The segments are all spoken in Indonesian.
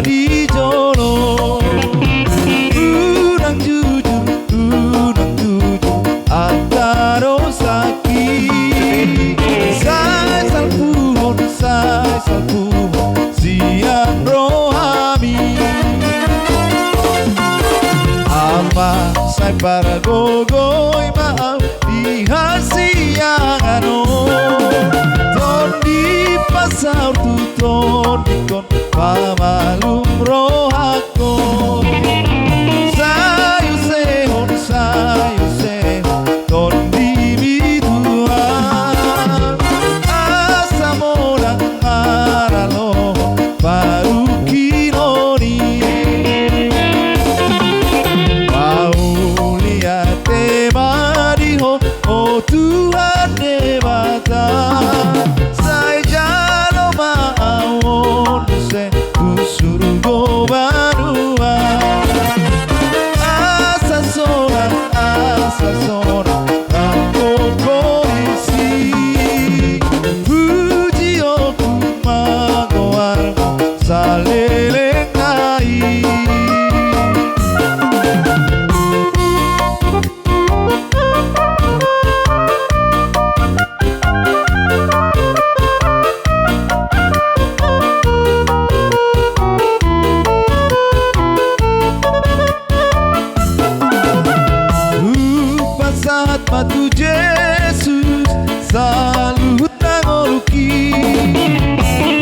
di jono. Unang jujur Ataro sakit. Sai salpuhon siang rohami. Ama sai para gogoy maaf di hasiangano. Ton di pasar tuton dikon pamalum rohakon. Sayo sehon ton di biduan. Asa morang maralo baru kinoni. Pauliate mariho oh Tuhan dewata. Sai jalo maawon se kusurgo banua. Asa soran rangkoko isi. Puji oku magoarmo salelengai. Saat matu Jesus salut nangoluki.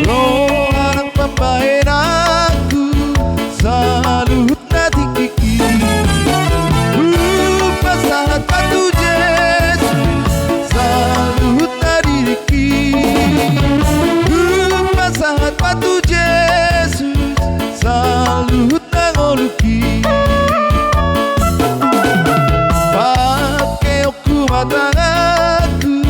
Roh anak pambahen aku salut natikiki. Pas saat matu Jesus salut nadiriki. Pas saat matu Jesus salut nangoluki. Matang aku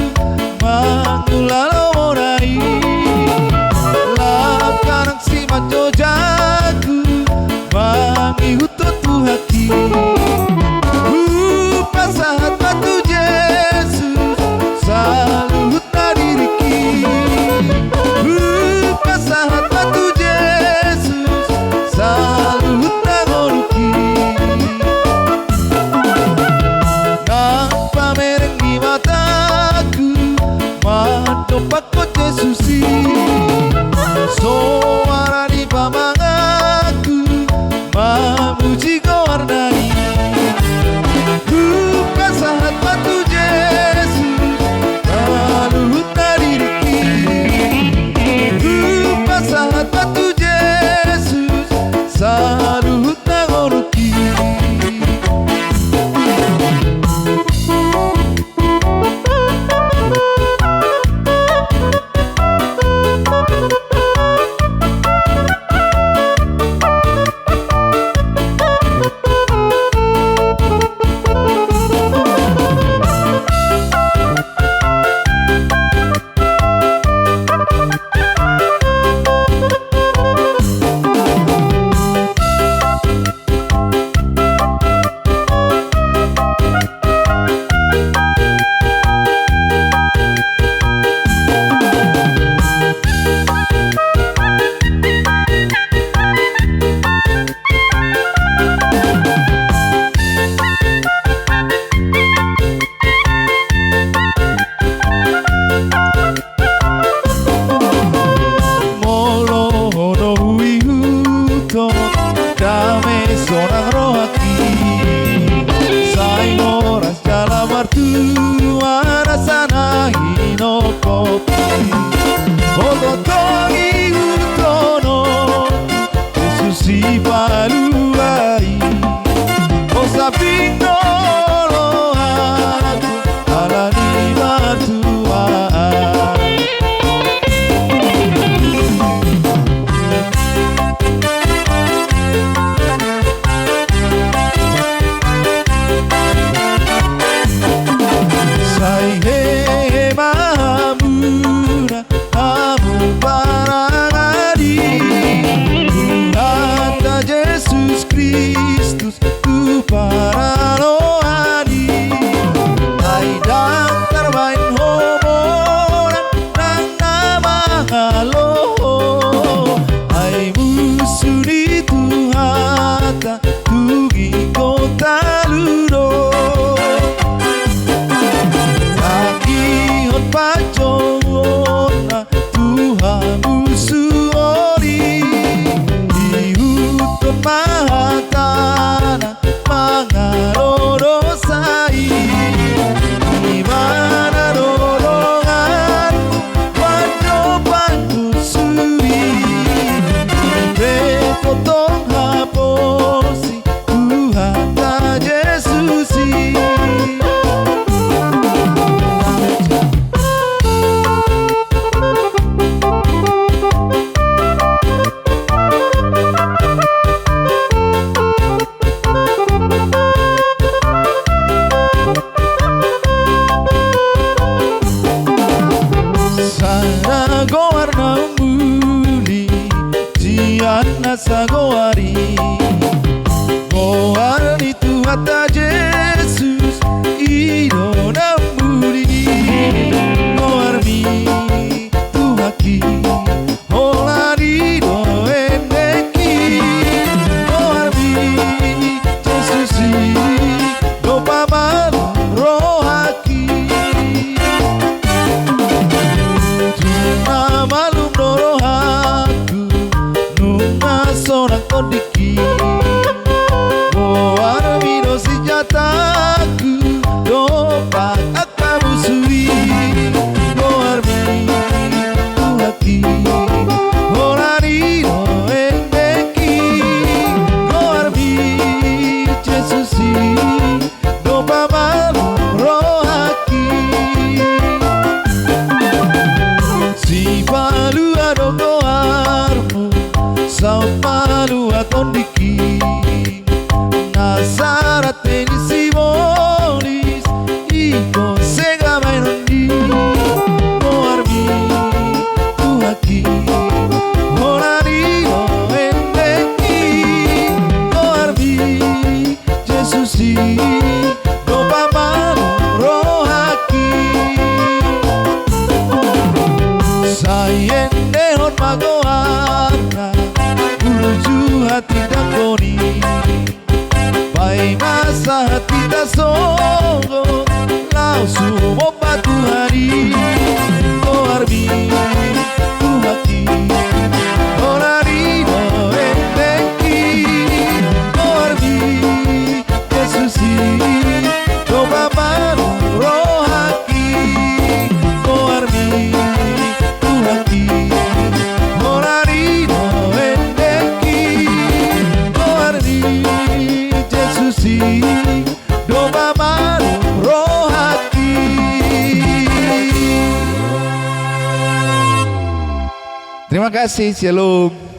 Para goarna muli Jiana sagoari Goarni Tuhan Yesus Idona muli Goarmi Tuhaki Olari do endeki Goarmi Yesusi Do paman rohaki Tuna malum dorohaku Nuna sonang kondiki Goarmi do senjataku Dopak akamu suri Goarmi Tuhaki Olari do endeki Goarmi Yesusi Do paman rohaki Si palu adongo armu Sao palu atondiki Nazarat teni simolis Iko sega mainondi Goarmi Tuhaki Olari do endeki Goarmi Yesusi Do paman rohaki Sayende hon magoarna Uruju hati dakoni Pai masa hati tasongo Lau sumo patu hari Goarmi Tuhaki Olari do endeki Goarmi Yesusi Do paman rohaki Goarmi Tuhaki Olari do endeki Goarmi Yesusi Do paman rohaki. Terima kasih, shalom.